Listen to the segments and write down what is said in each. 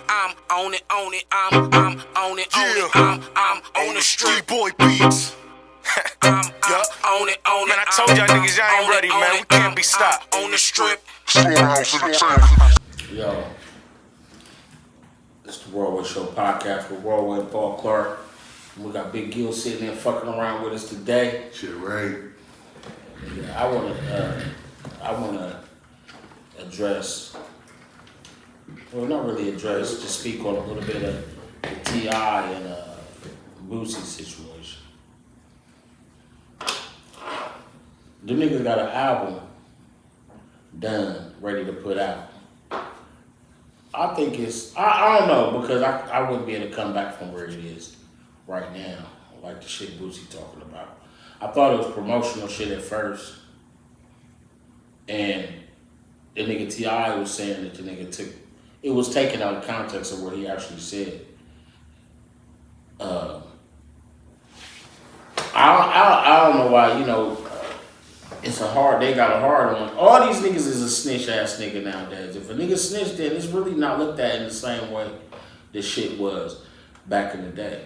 I'm on it, I'm on it, I'm on the street. Boy beats. I'm on it, Man, I told y'all niggas y'all ain't ready, man. We can't be stopped. On the strip. Yo, it's the Rollway Show podcast with Rollway and Paul Clark. And we got Big Gil sitting there fucking around with us today. Shit, right. Yeah, I wanna address, well, not really address, just speak on a little bit of the T.I. and Boosie situation. The niggas got an album done, ready to put out. I think it's, I don't know, because I wouldn't be able to come back from where it is right now, like the shit Boosie talking about. I thought it was promotional shit at first, and the nigga T.I. was saying that the nigga took, it was taken out of context of what he actually said. I don't know why, you know, it's a hard, they got a hard on. All these niggas is a snitch ass nigga nowadays. If a nigga snitched, then it's really not looked at in the same way this shit was back in the day.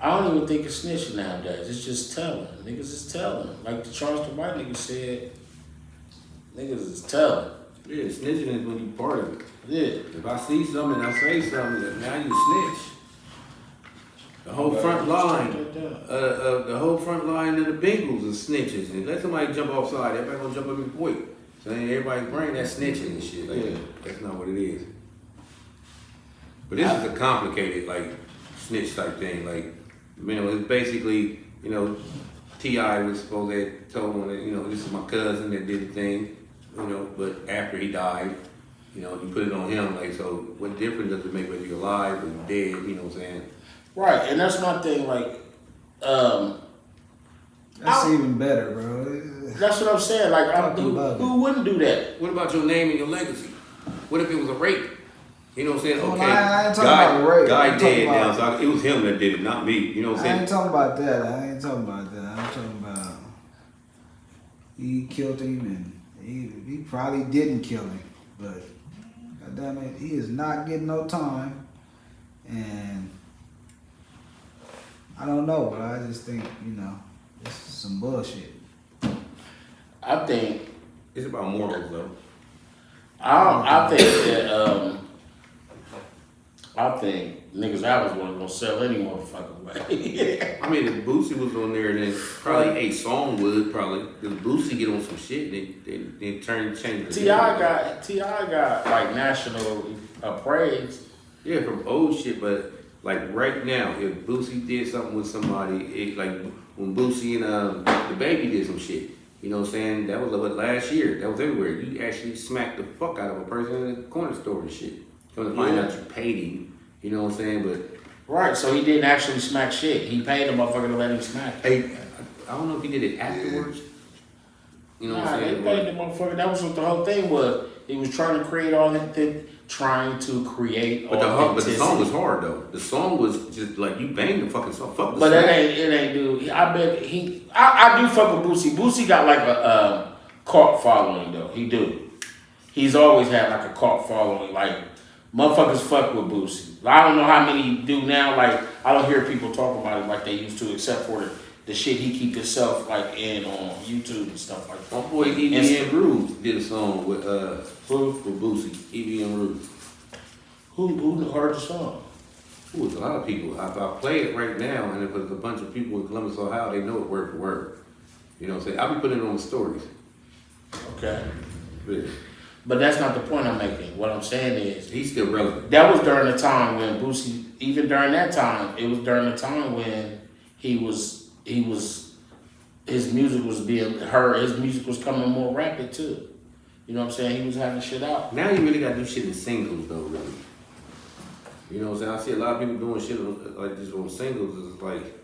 I don't even think it's snitching nowadays. It's just telling. Niggas is telling. Like the Charleston White nigga said, niggas is telling. Yeah, snitching is when you part of it. Yeah. If I see something, I say something, then now you snitch. The whole front line, the whole front line of the Bengals is snitches. And let somebody jump offside, everybody gonna jump up and point. So then everybody's brain that snitching and shit. Like, Yeah. That's not what it is. But this is a complicated, like, snitch type thing. Like, you know, it's basically, you know, T.I. was supposed to have told him that, you know, this is my cousin that did the thing, you know, but after he died, you know, you put it on him. Like, so what difference does it make whether you're alive or dead, you know what I'm saying? Right, and that's my thing, like, That's even better, bro. that's what I'm saying. Like, who wouldn't do that? What about your name and your legacy? What if it was a rape? You know what I'm saying? Well, Okay, I ain't talking about the rape. guy I'm talking dead now, about- so it was him that did it, not me. You know what I'm I saying? ain't talking about that. I'm talking about he killed him, and he probably didn't kill him, but goddamn it, he is not getting no time, and I don't know, but I just think, you know, this is some bullshit. I think It's about morals, though. I think that I think niggas albums weren't gonna sell any motherfucking way. I mean, if Boosie was on there, then probably a song would probably. Because Boosie get on some shit, they change. T.I. got like national praise. Yeah, from old shit, but like right now, if Boosie did something with somebody, like when Boosie and the Baby did some shit, you know what I'm saying? That was what, last year. That was everywhere. You actually smacked the fuck out of a person in the corner store and shit. Come to find out you paid him, you know what I'm saying? But Right, so he didn't actually smack shit. He paid the motherfucker to let him smack. hey, I don't know if he did it afterwards. You know what I'm Nah, saying? they paid the motherfucker. That was what the whole thing was. He was trying to create trying to create But the authenticity. song was hard though. The song was just like you banged the fucking song. Fuck the But song. it ain't, dude. I bet I do fuck with Boosie. Boosie got like a cult following though. He do. He's always had like a cult following. Like motherfuckers fuck with Boosie. I don't know how many do now. Like I don't hear people talk about it like they used to, except for the shit he keep himself like in on YouTube and stuff like My that. boy EBN Rude did a song with Boosie. EBN Rude. Who heard the song? Ooh, it's a lot of people. If I play it right now, and if it's a bunch of people in Columbus, Ohio, they know it word for word. You know what I'm saying? I'll be putting it on the stories. Okay. Yeah. But that's not the point I'm making. What I'm saying is He's still relevant. that was during the time when Boosie, even during that time, it was during the time when his music was being heard, his music was coming more rapid too. You know what I'm saying? He was having shit out. Now you really gotta do shit in singles though, really. You know what I'm saying? I see a lot of people doing shit like this on singles. It's like,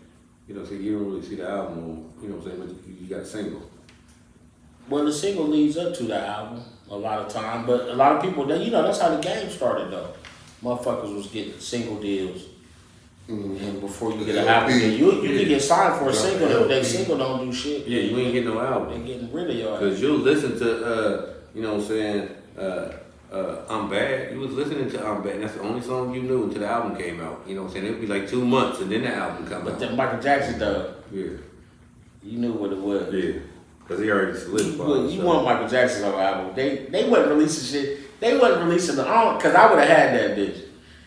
you know, so you don't really see the album on, you know what I'm saying? But you got a single. Well, the single leads up to the album a lot of time, but a lot of people, you know, that's how the game started though. Motherfuckers was getting single deals. And before you get an album, you can get signed for a single, but that single don't do shit. Yeah, you ain't getting no album. They getting rid of your ass. Cause you'll listen to, you know what I'm saying, I'm Bad. You was listening to I'm Bad, and that's the only song you knew until the album came out. You know what I'm saying? It'd be like 2 months, and then the album come But out. then Michael Jackson though, Yeah. you knew what it was. Yeah. Because he already solidified. You want Michael Jackson's album. They wasn't releasing shit. They wasn't releasing because I would have had that bitch.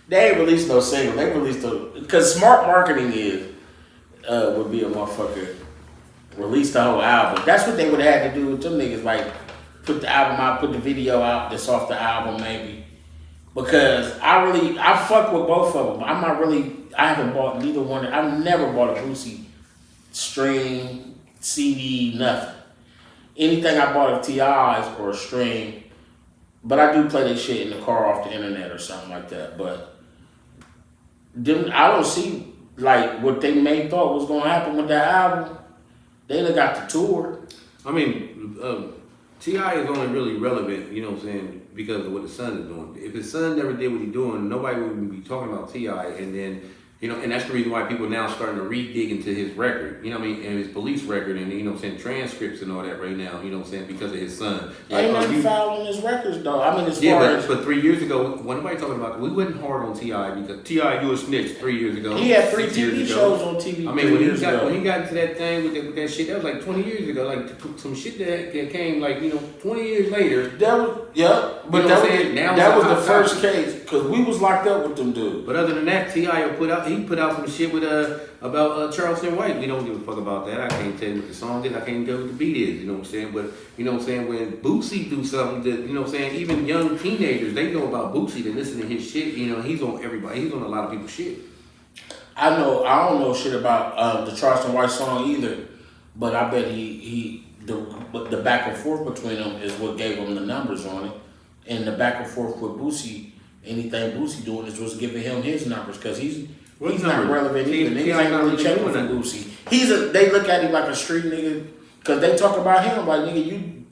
They ain't released no single. They released because smart marketing would be a motherfucker release the whole album. That's what they would have had to do with them niggas. Like put the album out, put the video out that's off the album maybe. Because I fuck with both of them. I haven't bought neither one. I've never bought a Boosie stream, CD, nothing. Anything I bought of T.I.'s or a stream, but I do play that shit in the car off the internet or something like that. But them, I don't see like what they may thought was gonna happen with that album. They done got the tour. I mean, T.I. is only really relevant, you know what I'm saying, because of what his son is doing. If his son never did what he's doing, nobody would be talking about T.I. And then, you know, and that's the reason why people now starting to re-dig into his record, you know what I mean, and his police record and, you know what I'm saying, transcripts and all that right now, you know what I'm saying, because of his son. Ain't nothing foul on his records though. I mean, as far as... but 3 years ago, when nobody talking about, we wasn't hard on T.I. because T.I. you a snitch 3 years ago. He had 3 6 years TV ago. shows on TV. I mean, when he got into that thing with that shit, that was like 20 years ago. Like some shit that came like, you know, 20 years later. That was, yeah, but You know what I'm saying? Now that it's was a the hot first topic. case because we was locked up with them dudes. But other than that, T.I. put out some shit with about Charleston White. We don't give a fuck about that. I can't tell you what the song is. I can't tell you what the beat is. You know what I'm saying? But you know what I'm saying? When Boosie do something that, you know what I'm saying, even young teenagers, they know about Boosie. They listen to his shit. You know, he's on everybody. He's on a lot of people's shit. I don't know shit about the Charleston White song either, but I bet the back and forth between them is what gave him the numbers on it, and the back and forth with Boosie, anything Boosie doing is what's giving him his numbers because he's not relevant either. Niggas ain't really checking for Boosie. They look at him like a street nigga because they talk about him like nigga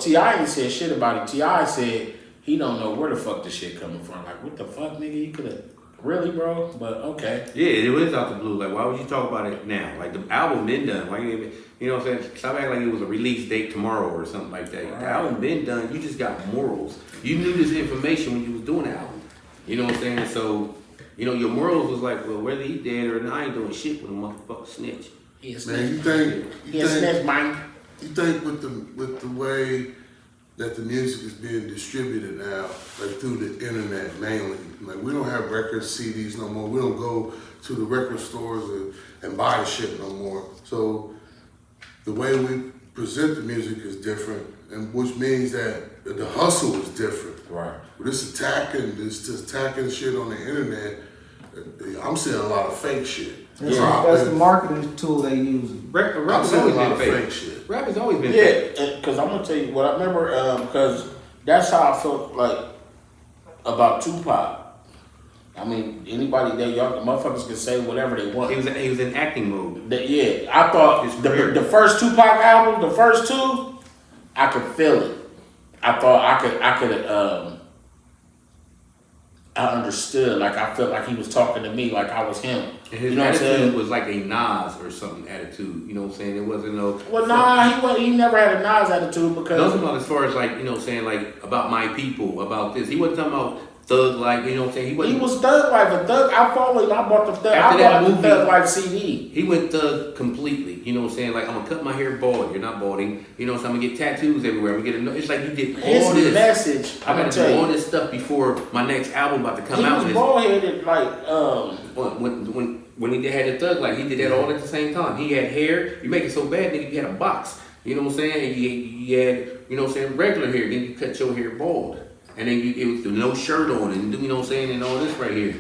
T.I. ain't said shit about it. T.I. said he don't know where the fuck this shit coming from. Like what the fuck nigga you could have. Really, bro? But okay. Yeah, it was out the blue. Like, why would you talk about it now? Like, the album been done. Like, you know what I'm saying? Stop acting like it was a release date tomorrow or something like that. Right. The album been done. You just got morals. You knew this information when you was doing the album. You know what I'm saying? So, you know, your morals was like, well, whether he dead or not, I ain't doing shit with a motherfucker snitch. Man, you think with the way that the music is being distributed now, like through the internet mainly. Like we don't have records, CDs no more. We don't go to the record stores and buy the shit no more. So the way we present the music is different, and which means that the hustle is different. Right. This attacking shit on the internet. I'm seeing a lot of fake shit. That's the marketing tool they use. Rap has always been fake. Rap has always been fake. Yeah, because I'm gonna tell you what I remember. Because that's how I felt like about Tupac. I mean, anybody that y'all motherfuckers can say whatever they want. He was in acting mode. I thought the first Tupac album, the first two, I could feel it. I thought I could. I understood, like I felt like he was talking to me, like I was him. And his you know attitude was like a Nas or something attitude. You know what I'm saying? It wasn't no. Well, nah, he never had a Nas attitude because. No, about as far as like, you know what I'm saying, like about my people, about this. He wasn't talking about Thug Life, you know what I'm saying? He was Thug Life, but Thug, I followed him, I bought the Thug, After I bought that movie, the Thug Life CD. He went Thug completely, you know what I'm saying? Like, I'm gonna cut my hair bald, you're not balding. You know what I'm saying? I'm gonna get tattoos everywhere. I'm gonna get it's like you did all His this. message, I gotta do all this stuff before my next album about to come out. He was bald-headed, like, When he had the Thug Life, he did that all at the same time. He had hair, you make it so bad, nigga, you had a box. You know what I'm saying? You had, you know what I'm saying, regular hair, then you cut your hair bald. And then it was no shirt on, and you know what I'm saying, and all this right here.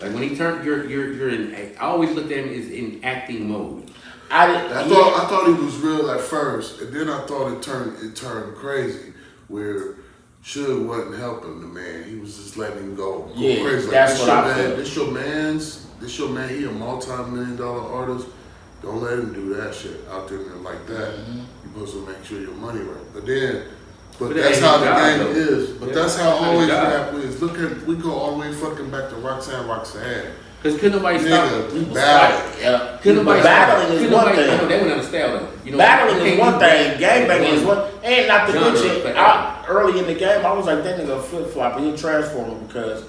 Like when he turned, you're in. I always looked at him as in acting mode. I thought he was real at first, and then I thought it turned crazy, where Suge wasn't helping the man. He was just letting him go crazy. Like, that's what I feel. This your man. He a multi-million-dollar artist. Don't let him do that shit out there like that. Mm-hmm. You're supposed to make sure your money right. But that's how the game is. But that's how always rap is. We go all the way fucking back to Roxanne. Cause couldn't nobody stop. Nigga, battle. Yeah. Couldn't nobody Battling is couldn't one nobody- thing. no, They went out of style though. You know, Battling you is can't one do thing, that. gangbanging is one. And not to Genre, mention, forever. early in the game, I was like, that nigga flip flop. He transformed him because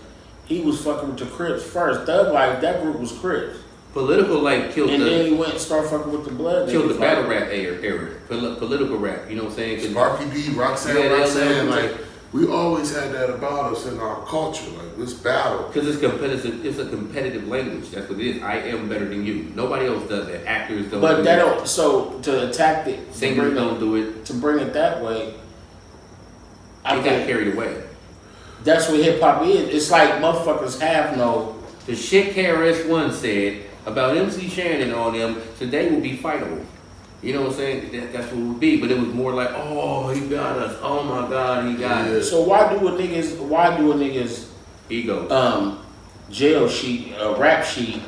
he was fucking with the Crips first. Thug Life, that group was Crips. Political like killed And then the he went and started fucking with the blood. killed the niggas, battle like, rap era. Political rap. You know what I'm saying? 'Cause Sparky D, Roxanne, Yeah, Roxanne, yeah, like we always had that about us in our culture, like this battle. Because it's competitive. It's a competitive language. That's what it is. I am better than you. Nobody else does that. Actors don't. But do that that. don't. So to attack it, Singers don't do it. to bring it that way, I They got think carried away. that's what hip hop is. It's like motherfuckers have no. The shit KRS-One said about MC Shan and all them, today will be fightable. You know what I'm saying? That's what it would be. But it was more like, oh, he got us. Oh my God, he got us. So why do a niggas Ego. jail sheet, rap sheet,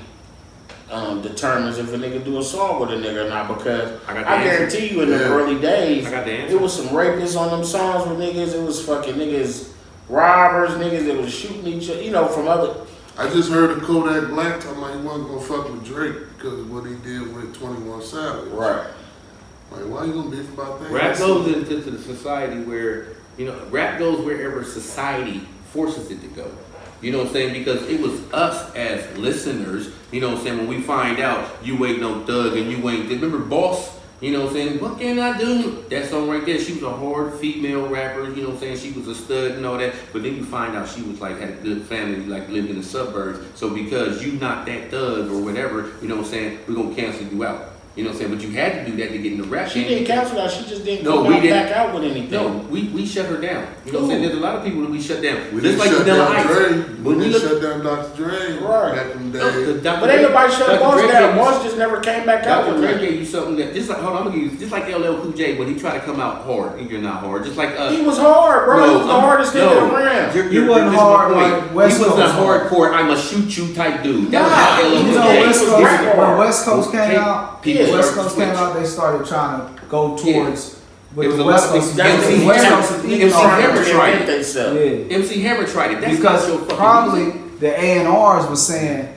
determines if a nigga do a song with a nigga or not? Because I got the I answer. guarantee you in the early days, I got the answer. it was some rapists on them songs with niggas. It was fucking niggas, robbers, niggas that was shooting each other, you know, from other. I just heard of Kodak Black talking about he wasn't gonna fuck with Drake because of what he did with 21 Savage. Right. Like, why you gonna beef about that? Rap goes into the society where, you know, rap goes wherever society forces it to go. You know what I'm saying? Because it was us as listeners, you know what I'm saying, when we find out you ain't no thug and you ain't, remember Boss? You know what I'm saying? What can I do? That song right there, she was a hard female rapper, you know what I'm saying? She was a stud and all that. But then you find out she was like, had a good family, like lived in the suburbs. So because you not that thug or whatever, you know what I'm saying, we're gonna cancel you out. You know what I'm saying? But you had to do that to get in the rap She game. didn't cancel that. She just didn't No, come we out didn't. back out with anything. No, we shut her down. You know what I'm saying? There's a lot of people that we shut down. We Just didn't like shut Vanilla down Ice. Dre. When We we didn't look, shut down Dr. Dre Right. back in the no, day. the Dr. But ain't Dre- nobody shut Dr. Boss Dre down. gave- Boss just never came back out Dr. with Dre nothing. gave you something that just like hold on, I'm gonna give you just like LL Cool J when he tried to come out hard and you're not hard. Just like He was hard, bro. He was the hardest nigga around. You're, He wasn't this is my hard point. like West He wasn't a Coast. hardcore. I'm a shoot you type dude. That Nah, was how LL he Cool was You know, Yeah, J. West he was Coast, rap when hard. West Coast came Okay. out, People West started Coast to came switch. out, they started trying to go Yeah. towards It with was the a West lot of Coast. That's MC the West Hammer. Coast is Niggas MC trying Hammer to tried reinvent it. themselves. Yeah. MC Hammer tried it. That's Because not your fucking probably music. the A&Rs was saying,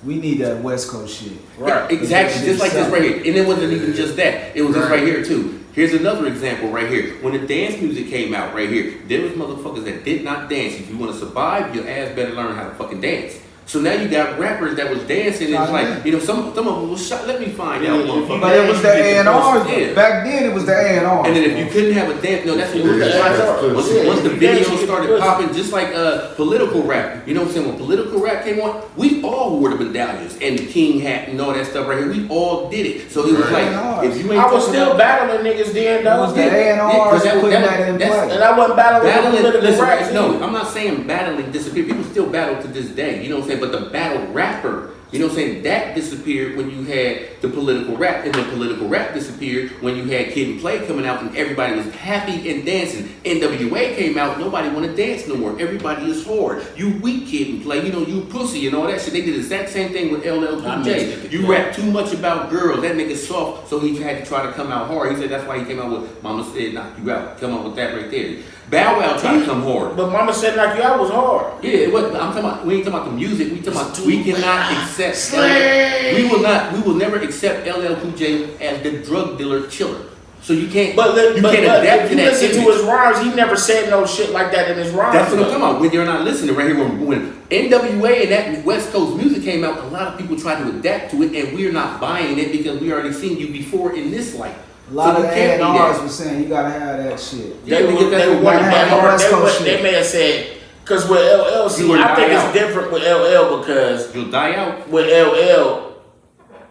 we need that West Coast shit. Right. Exactly, just like this right here. And it wasn't even just that. It was this Right. right here too. Here's another example right here. When the dance music came out right here, there was motherfuckers that did not dance. If you want to survive, your ass better learn how to fucking dance. So now you got rappers that was dancing and it's like, you know, some of them was shot. Let me find out, motherfucker. But it was the A&Rs. Yeah. Back then, it was the A&Rs. And then if you couldn't have a dance, no, that's what Yeah, that's right. once, Yeah, once the if you dance, videos you get started pussy. popping, just like political rap. You know what I'm saying? When political rap came on, we all wore the medallions and the king hat and all that stuff right here. We all did it. So it was Right. like, if you ain't I was talking still about- battling niggas then, It though. was the Yeah, A&Rs 'cause that was- putting that that in was- that's- play. And I wasn't battling with Battling, political listen, rap. no, I'm not saying battling disappeared. People still battle to this day. You know what I'm saying? But the battle rapper, you know what I'm saying? That disappeared when you had the political rap, and the political rap disappeared when you had Kid and Play coming out, and everybody was happy and dancing. NWA came out, nobody want to dance no more. Everybody is hard. You weak Kid and Play, you know, you pussy and all that shit. They did the exact same thing with LL I Cool mixed J. it You together. rap too much about girls. That nigga soft, so he had to try to come out hard. He said that's why he came out with Mama Said Knock You Out. Come on with that right there. Bow Wow tried to come hard. But Mama Said Knock You Out was hard. Yeah, it wasn't, I'm talking about. We ain't talking about the music. We talking about. We cannot accept. Slay. We will not. We will never accept LL Cool J as the drug dealer killer. So you can't. But you can't adapt if to you that listen image. to his rhymes, he never said no shit like that in his rhymes. That's what I'm though. talking about. When you're not listening right here, when NWA and that West Coast music came out, a lot of people tried to adapt to it, and we're not buying it because we already seen you before in this light. A lot So of you the can't be A&Rs that. was saying, you gotta have that shit. Yeah, They because were that's they what wanted we that buy. hard. West Coast They shit. may have said, because with LL, You see, would I think die it's out. different with LL because You'll die out. with LL,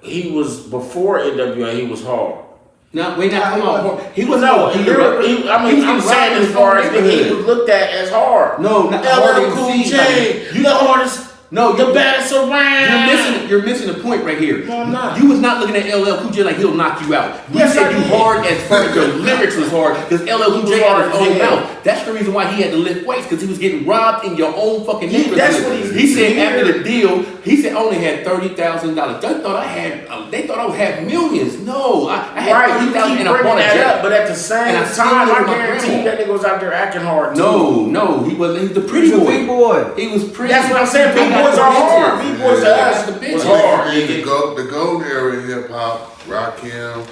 he was before NWA, he was hard. No, we're not talking Nah, about. He was No, he lyrically, I mean, I'm saying as far as nigga, he was looked at as hard. No, not hard LL in Cool C, J, like, you the hardest, No, the baddest around. You're missing the point right here. No, I'm not. You was not looking at LL Cool J like he'll knock you out. You Yes, said I you did. hard as fuck. Your lyrics was hard because LL Cool He J was had hard his as own hell. mouth. That's the reason why he had to lift weights because he was getting robbed in your own fucking Yeah, neighborhood. that's what he said yeah. after the deal. He said I only had $30,000. They thought I had. They thought I would have millions. No, I had Right, you $30,000 keep and I bringing bought a that jet. up, but at the same And I still time, live I with my guarantee you grandma. that nigga was out there acting hard too. No, he wasn't. He was the pretty He's a boy. big boy. He was pretty. That's what I'm saying. Big I got B-boys are hard. B-boys are ass. The It's bitches. hard, The nigga. the golden era in hip hop, Rakim,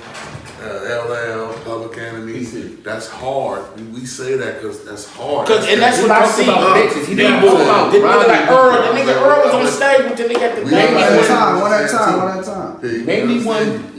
LL, Public Enemy. That's hard. We say that because that's hard. And that's what I talks see. about bitches. He didn't B-boys. talk about The nigga like Earl. The Rodney. nigga Earl was on the stage with the nigga at the We thing. One at a like- time, one at a time, one at a time.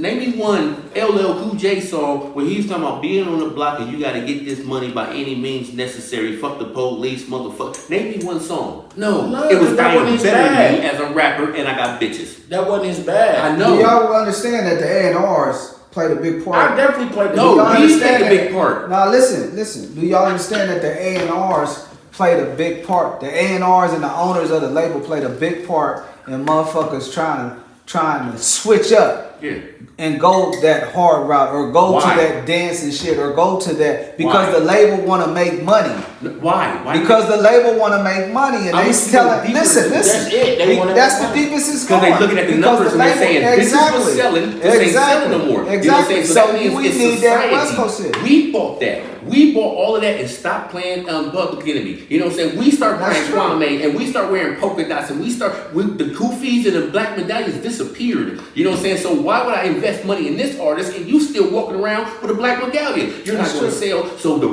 Name me one LL Cool J song where he's talking about being on the block and you gotta get this money by any means necessary. Fuck the police, motherfucker. Name me one song. No, No, it was that I am wasn't better bad. than me as a rapper and I got bitches. That wasn't his bad. I Do know. y'all understand that the A&Rs played a big part? I definitely played the No, Do y'all he understand played a that- big part. Now listen. Do y'all understand that the A&Rs played a big part? The A&Rs and the owners of the label played a big part in motherfuckers trying to switch up Yeah. and go that hard route or go Why? to that dance and shit or go to that because Why? the label want to make money. Why? Because the label want to make money and I they want you to telling, go deeper. listen. That's it. They wanna That's make the money. deepest it's Because going. they looking at the Because numbers and they're saying this is what's selling, this ain't selling no more. Exactly. You know what I'm saying? So that So means we it's need society. that West Coast shit. We bought that. We bought all of that and stopped playing Public Enemy. You know what I'm saying? We start That's buying true. Kwame and we start wearing polka dots and the Kufis and the black medallions disappeared. You know what I'm saying? So why would I invest money in this artist and you still walking around with a black medallion? You're That's not going to true. sell. So the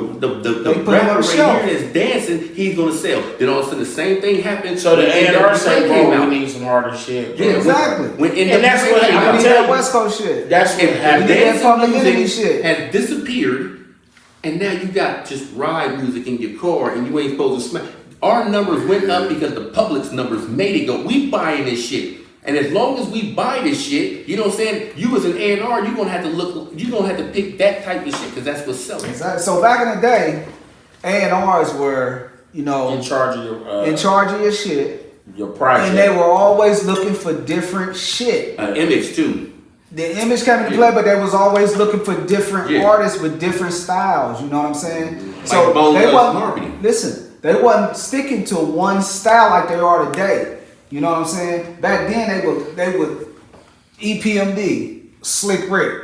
They put him on rapper the right shelf. here that's dancing, he's going to sell. Then all of a sudden the same thing happened. So the when A&R say, NWA bro, came we out. need some harder shit. Bro. Yeah, Exactly. When And that's NWA what came I'm out. We need tell that you. West Coast shit. That's what If happened. need that dance Public Enemy music shit. has disappeared, and now you got just ride music in your car, and you ain't supposed to smack. Our numbers went up because the public's numbers made it go. We buying this shit, and as long as we buy this shit, you know what I'm saying. You as an A&R, you're gonna have to look. You're gonna have to pick that type of shit because that's what's selling. Exactly. So back in the day, A&Rs were, you know, In charge of your in charge of your shit, your project. and they were always looking for different shit. Image too. The image came into play, but they was always looking for different Yeah. artists with different styles. You know what I'm saying? Like Bone they Thugs wasn't Harmony. listen. They wasn't sticking to one style like they are today. You know what I'm saying? Back then they would EPMD, Slick Rick,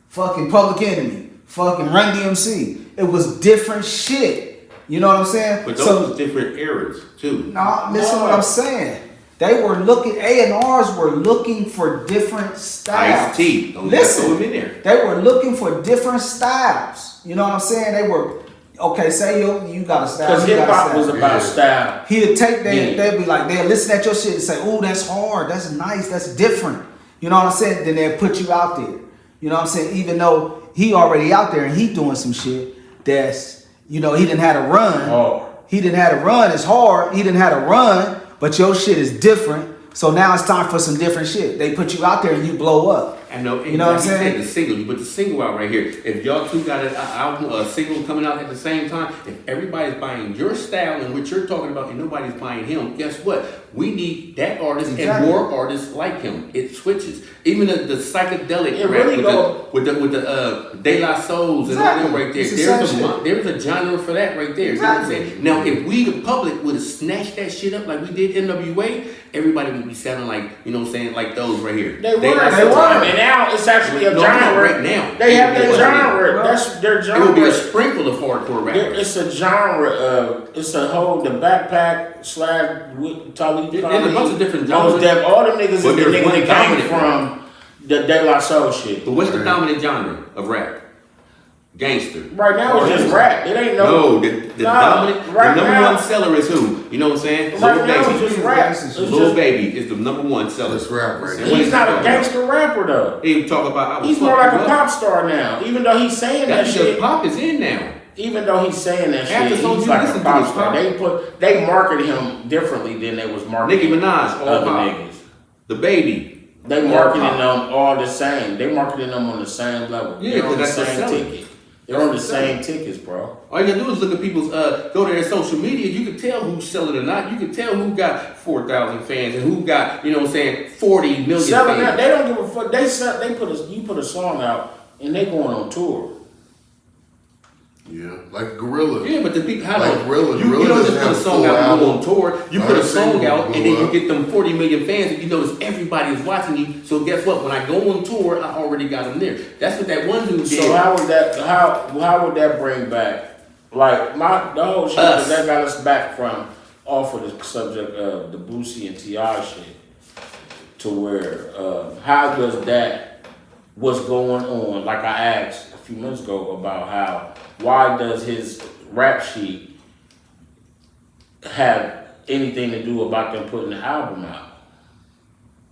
fucking Public Enemy, fucking Run DMC. It was different shit. You know what I'm saying? But those was different eras too. No, listen what I'm saying. They were looking, A&Rs were looking for different styles. Ice-T. Don't Listen, throw him in there. they were looking for different styles. You know what I'm saying? They were, okay, say you got a style. Because you got hip a hop style. was about style. He'd take that, Yeah. they'd be like, they'd listen at your shit and say, ooh, that's hard, that's nice, that's different. You know what I'm saying? Then they'd put you out there. You know what I'm saying? Even though he already out there and he doing some shit that's, you know, he didn't have to run. Hard. He didn't have to run, it's hard. He didn't have to run, but your shit is different. So now it's time for some different shit. They put you out there and you blow up. I know. You know what I'm like you saying? said, the single. You put the single out right here. If y'all two got a single coming out at the same time, if everybody's buying your style and what you're talking about, and nobody's buying him, guess what? We need that artist Exactly. and more artists like him. It switches. Even the psychedelic It rap really with the De La Souls and all Exactly. them right there. It's the same There's a genre for that right there. Exactly. You know what I'm saying? Now, if we the public would have snatched that shit up like we did NWA, everybody would be sounding like, you know what I'm saying, like those right here. They were. La They Souls. were. And now it's actually a No, I'm talking genre. right now. They have It that wasn't genre. That's their It would be a genre. sprinkle of hardcore rap. It's a genre of, it's a whole, the backpack slash Talib There's a bunch of different genres. All them niggas is But the there's niggas one that came dominant from the De La Soul shit. But what's the dominant genre of rap? Gangster. Right now it's just rap. It ain't No, no. the Nah, dominant, right the number now- one seller is who? You know what I'm saying? Right Lil now Baby. it's just rap. It's Lil just, Baby is the number one seller. That's rap right And now. what he's not a talking gangster rapper though. about? He talk about I was He's more like fucking a up. pop star now. Even though he's saying that That's because shit. pop is in now. Even though he's saying that Half the shit, songs he's you like listen a to pop is star. pop. They marketed him differently than they was marketing Nicki Minaj, all other pop. niggas. The Baby. They all marketing pop. them all the same. They marketing them on the same level. Yeah, They're on the 'cause that's what's same selling. ticket. They're on the same tickets, bro. All you gotta do is look at people's go to their social media. You can tell who's selling or not. You can tell who got 4,000 fans and who got, you know what I'm saying, 40 million Selling fans. out, they don't give a fuck. They sell, you put a song out and they going on tour. Yeah, like Gorilla. Yeah, but the people, how Like long? Gorilla. You Gorilla don't just doesn't put a have song full out and go album. on tour. You Not put a a song single out and then blew you up. get them 40 million fans and you notice everybody is watching you. So guess what? When I go on tour, I already got them there. That's what that one dude did. So how would that bring back like the whole shit Us. that got us back from off of the subject of the Boosie and T.I. shit, to where how does that, what's going on? Like I asked a few minutes ago about why does his rap sheet have anything to do about them putting the album out?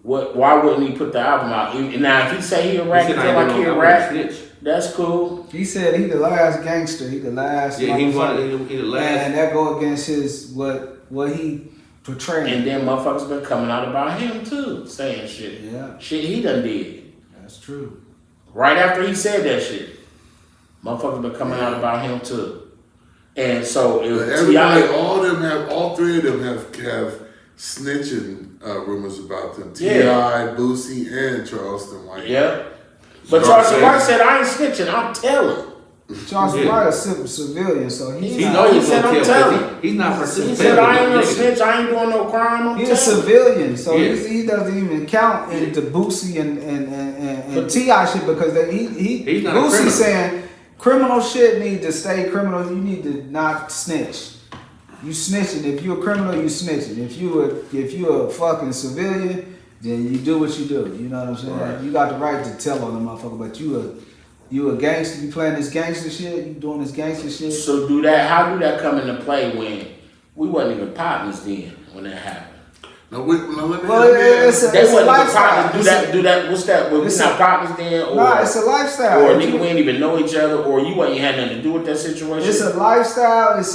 Why wouldn't he put the album out? Now, if he say he a rap, feel like he a rap, that's cool. He said he the last gangster. He the last. Yeah, he the last. And that go against his what he portrayed. And then motherfuckers been coming out about him too, saying shit. Yeah. Shit he done did. That's true. Right after he said that shit, motherfuckers been coming out about him too. And so if everybody, all three of them have snitching rumors about them. T.I., Boosie, and Charleston White. Yeah. But Charleston White said, I ain't snitching, I'm telling. Charleston White is civilian, so He said, I'm telling. He's not He said, I ain't no snitch, I ain't doing no crime, I'm He's a telling. civilian, so he doesn't even count into Boosie and T.I. shit because He's not a Boosie criminal. saying criminal shit need to stay criminal. You need to not snitch. You snitching. If you a criminal, you snitching. If you a fucking civilian, then you do what you do. You know what I'm saying? Right. You got the right to tell on the motherfucker, but you a gangster. You playing this gangster shit. You doing this gangster shit. So how do that come into play when we wasn't even partners then when that happened? No, it's a lifestyle. Do that. What's that? Well, we not partners then, or nah, it's a lifestyle. Or nigga, we ain't even know each other, or you ain't had nothing to do with that situation. It's a lifestyle. It's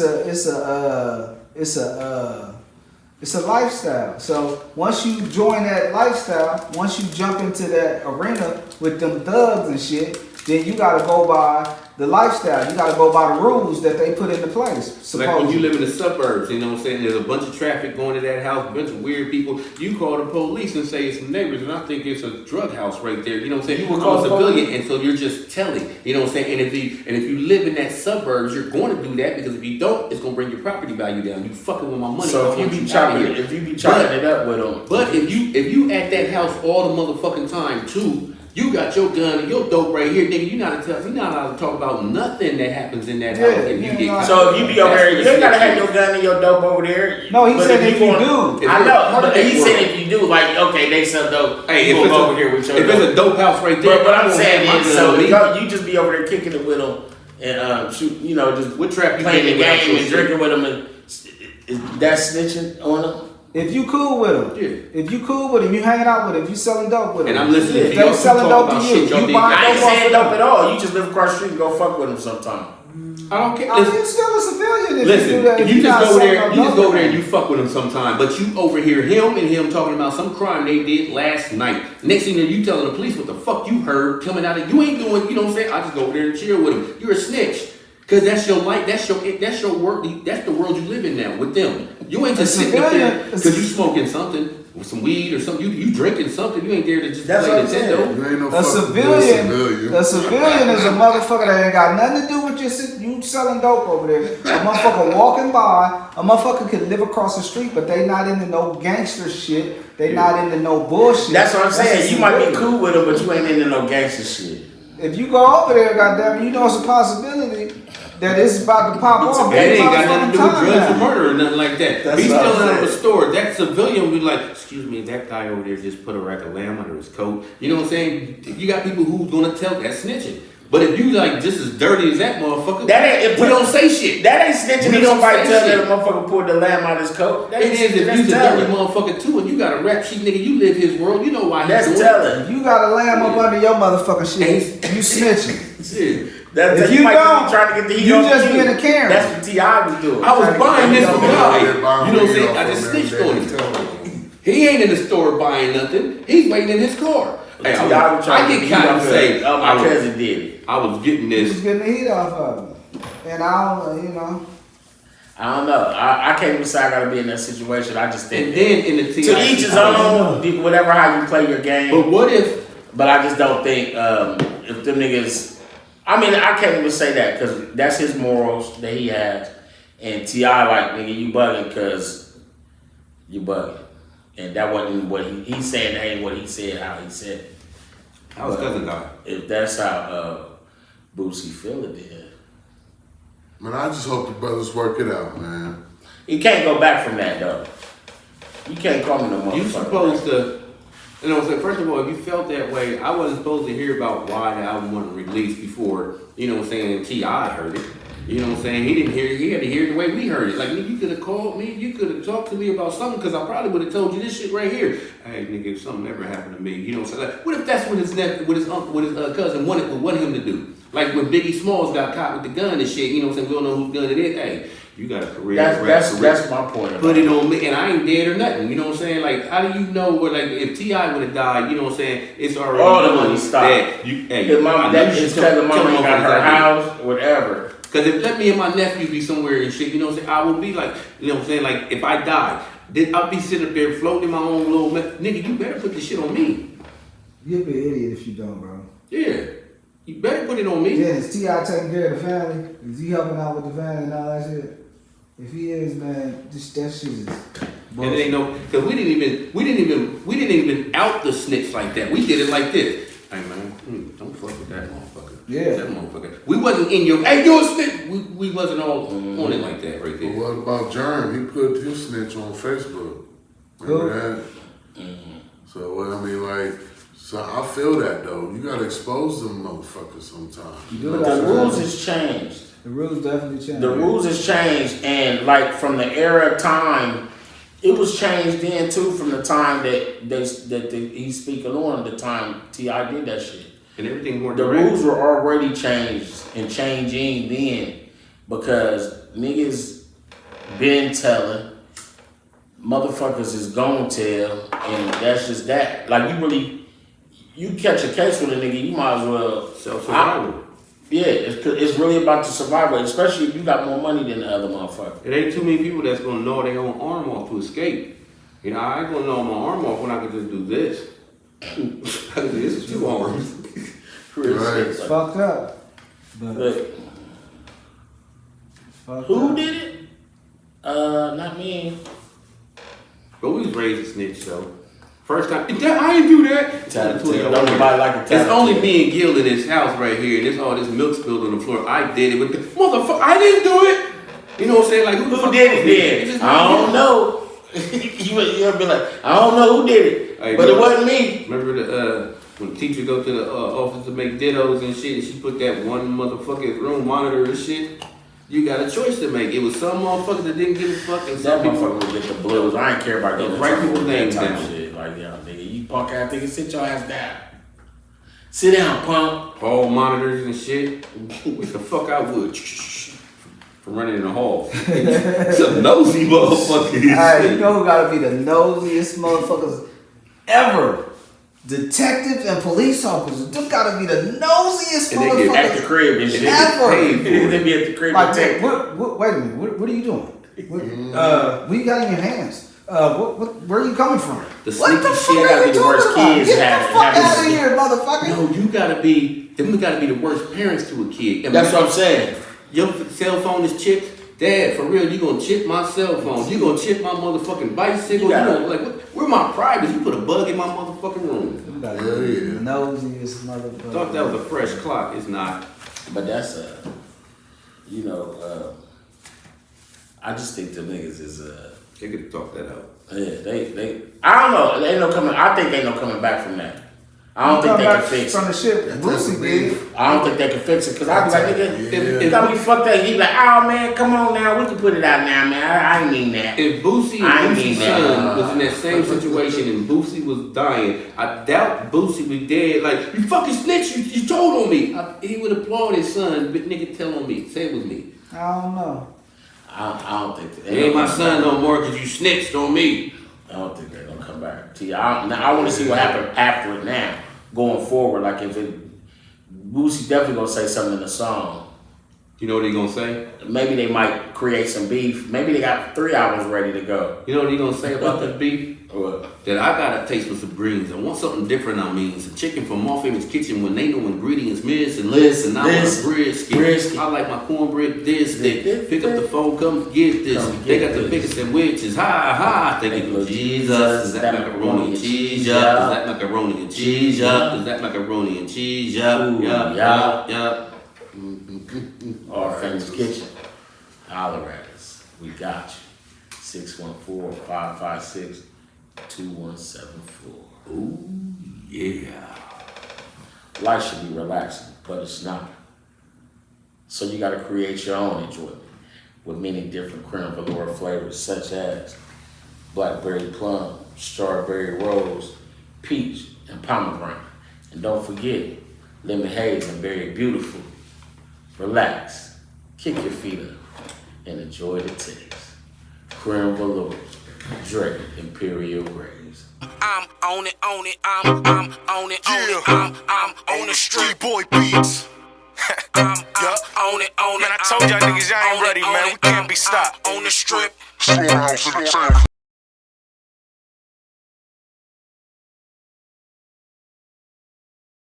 a lifestyle. So once you join that lifestyle, once you jump into that arena with them thugs and shit, then you gotta go by the lifestyle. You gotta go by the rules that they put into place. Like when you live in the suburbs, you know what I'm saying? There's a bunch of traffic going to that house, a bunch of weird people. You call the police and say it's some neighbors, and I think it's a drug house right there. You know what I'm saying? You would call a civilian, and so you're just telling. You know what I'm saying? And if you live in that suburbs, you're going to do that because if you don't, it's going to bring your property value down. You fucking with my money. So if you be chopping it up with them, but if you at that house all the motherfucking time too. You got your gun and your dope right here, nigga. You're not allowed to talk about nothing that happens in that house. If you get so if you be over there, you ain't gotta have your gun and your dope over there. No, he said if you do. I know, but he said if you do, like, okay, they sell dope. Hey, if it's over here with your if dope. it's a dope house right there, but I'm saying is, so you just be over there kicking it with them and shoot, you know, just what trap you playing the game and drinking with them, and that's snitching on them. If you cool with them, if you cool with them, you hanging out with them, if you selling dope with them. And I'm listening to y'all selling dope to you. I ain't saying dope at all. You just live across the street and go fuck with them sometime. I don't care. You're still a civilian if listen, you do that. If you just go over there and you fuck with him sometime, but you overhear him talking about some crime they did last night. Next thing you telling the police what the fuck you heard coming out of you ain't doing, you know what I'm saying? I just go over there and chill with him. You're a snitch. Cause that's your life, that's your work, that's the world you live in now with them. You ain't just sitting up there cause you smoking something with some weed or something. You drinking something. You ain't there to just play Nintendo. You ain't no a civilian is a motherfucker that ain't got nothing to do with you selling dope over there. A motherfucker walking by, a motherfucker could live across the street, but they not into no gangster shit. They not into no bullshit. That's what I'm saying. You might be cool with them, but you ain't into no gangster shit. If you go over there, goddamn, you know it's a possibility that it's about to pop off. That ain't got nothing to do with drugs or murder or nothing like that. He's still out of a store. That civilian will be like, excuse me, that guy over there just put a rack of lamb under his coat. You know what I'm saying? You got people who's gonna tell that snitching. But if you like just as dirty as that motherfucker, we don't say shit. That ain't snitching if somebody tell that a motherfucker pulled the lamb out of his coat. It is if you's a dirty motherfucker too and you got a rap sheet, nigga, you live his world, you know why he's doing telling. You got a lamb up under your motherfucking shit. You snitching. If you don't, trying to get the heat you off just being a Karen. That's what T.I. was doing. I was buying this from guy. You know what I'm saying? I just snitched on him. He ain't in the store buying nothing. He's waiting in his car. Hey, I get kind of say, my cousin did it. I was getting this. He was getting the heat off of him. And I don't know. I don't know. I can't even say I gotta be in that situation. I just think. And then in the to each his own. Whatever how you play your game. But what if? But I just don't think if them niggas. I mean, I can't even say that because that's his morals that he has. And T.I. like, nigga, you bugging because you bugging. And that wasn't what he's saying. That ain't what he said. How he said it. How his cousin died. If that's how Boosie feel it, then. Man, I just hope the brothers work it out, man. You can't go back from that though. You can't call me no motherfucker. You supposed to, you know what I'm saying? First of all, if you felt that way, I wasn't supposed to hear about why the album wasn't released before, you know what I'm saying, T.I. heard it. You know what I'm saying? He didn't hear it. He had to hear it the way we heard it. Like, nigga, you could have called me. You could have talked to me about something because I probably would have told you this shit right here. Hey, nigga, if something ever happened to me, you know what I'm saying? Like, what if that's what his nephew, what his uncle, what his cousin wanted him to do? Like when Biggie Smalls got caught with the gun and shit, you know what I'm saying? We don't know whose gun it is. Hey, you got a career. That's my point. Put it on me, and I ain't dead or nothing. You know what I'm saying? Like, how do you know what? Like, if T.I. would have died, you know what I'm saying? It's already all the money known stopped. that you. Hey, His mom, that is because the mama got her house, whatever. Because if let me and my nephew be somewhere and shit, you know what I'm saying? I would be like, you know what I'm saying? Like, if I die, then I'll be sitting up there floating in my own little nigga. You better put this shit on me. You'll be an idiot if you don't, bro. Yeah, you better put it on me. Yeah, is T.I. taking care of the family? Is he helping out with the family and all that shit? If he is, man, just that shit is bullshit. And it ain't no, because we didn't even out the snitch like that. We did it like this. Hey man, don't fuck with that motherfucker. Yeah. That motherfucker. We wasn't in your, hey, you a snitch. We wasn't all on it like that right But there. what about Jerm? He put his snitch on Facebook. Remember that? So what I mean, like, so I feel that though. You gotta expose them motherfuckers sometimes. You do The gotta rules has changed. The rules definitely changed. The rules has changed, and like from the era of time, it was changed then too. From the time that he's speaking on, the time T.I. did that shit. And everything more The direct. rules were already changed and changing then because niggas been telling, motherfuckers is gon' tell, and that's just that. Like you catch a case with a nigga, you might as well Self-survival. Yeah, it's really about the survival, especially if you got more money than the other motherfucker. It ain't too many people that's gonna gnaw their own arm off to escape. You know, I ain't gonna gnaw my arm off when I can just do this. I can do this with 2 arms. Right. It's fucked up. But But fucked who up. did it? Not me. But we was raised a snitch though. First time, I ain't do that. Don't nobody like a It's only me and Gil in this house right here, and there's all this milk spilled on the floor. I did it, but motherfucker, I didn't do it. You know what I'm saying? Like, who the Who fuck did it then? I don't know. You'll be like, I don't know who did it, Hey, but it wasn't me. Remember when the teacher go to the office to make dittos and shit, and she put that one motherfucking room monitor and shit? You got a choice to make. It was some motherfucker that didn't give a fuck, and That some people. motherfucker would get the blues. I ain't care about getting Right trouble people with that names type down. of shit. Like, yeah, nigga, you punk ass nigga, sit your ass down. Sit down, punk. Hall monitors and shit. What the fuck I would from running in the hall. Some nosy motherfuckers. Alright, you know who gotta be the nosiest motherfuckers ever? Detectives and police officers. Them gotta be the nosiest And they get At the motherfuckers crib and shit. ever. paid for it. They be at the crib Like, and take. wait a minute. What are you doing? What you got in your hands? Where are you coming from? The What sneaky the shit fuck gotta are be you the talking worst about? kids Get have- the fuck have out of this- here, motherfucker. No, you gotta be the worst parents to a kid. And That's what I'm saying. Your cell phone is chipped. Dad, for real, you gonna chip my cell phone. You gonna chip my motherfucking bicycle. You You gotta- gonna, like, where my privacy? You put a bug in my motherfucking room. Them gotta Hell be yeah. the nosiest motherfucker. Thought that was a fresh clock. It's not. But that's I just think the niggas is They could talk that out. yeah, they I don't know. They ain't no coming. I think they ain't no coming back from that. I don't think they can fix from it. the shit That's Boosie a did. beef. I don't think they can fix it because I be like, nigga, Yeah. you got me fucked up. He be like, oh man, come on now, we can put it out now, man. I ain't mean that. If Boosie I and mean Boosie's that. son was in that same situation and Boosie was dying, I doubt Boosie was dead. Like, you fucking snitch, you told on me. He would applaud his son, but nigga, tell on me. Say it was me. I don't know. I don't think It ain't my son no more because you snitched on me. I don't think they're gonna come back. I want to see what happened after it now, going forward. Like if it, Boosie definitely gonna say something in the song. You know what he gonna say? Maybe they might create some beef. Maybe they got 3 hours ready to go. You know what he gonna say about the beef? What? That I got a taste for some greens. I want something different. I mean, some chicken from More Famous Kitchen when they know ingredients missing. Listen, I want a brisket. I like my cornbread this thick. Pick up the phone, come get this. They got the biggest sandwiches. Ha ha. Thank you, Jesus. Is that macaroni and cheese? Yup. Is that macaroni and cheese? Yup. Is that macaroni and cheese? Yup. Yup. Yup. Yup. Our Famous Kitchen. Holler at us. We got you. 614-556-2174. Ooh, yeah. Life should be relaxing, but it's not. So you gotta create your own enjoyment with many different creme velour flavors such as blackberry plum, strawberry rose, peach, and pomegranate. And don't forget, lemon haze and berry beautiful. Relax, kick your feet up, and enjoy the taste. Creme velour, Drake, Imperial Graves. I'm on it, on it, I'm on it, on it, I'm on the street. Boy beats. I'm on it, on it. Man, I told y'all niggas y'all ain't ready, man. We can't be stopped. On the strip. Storehouse Entertainment.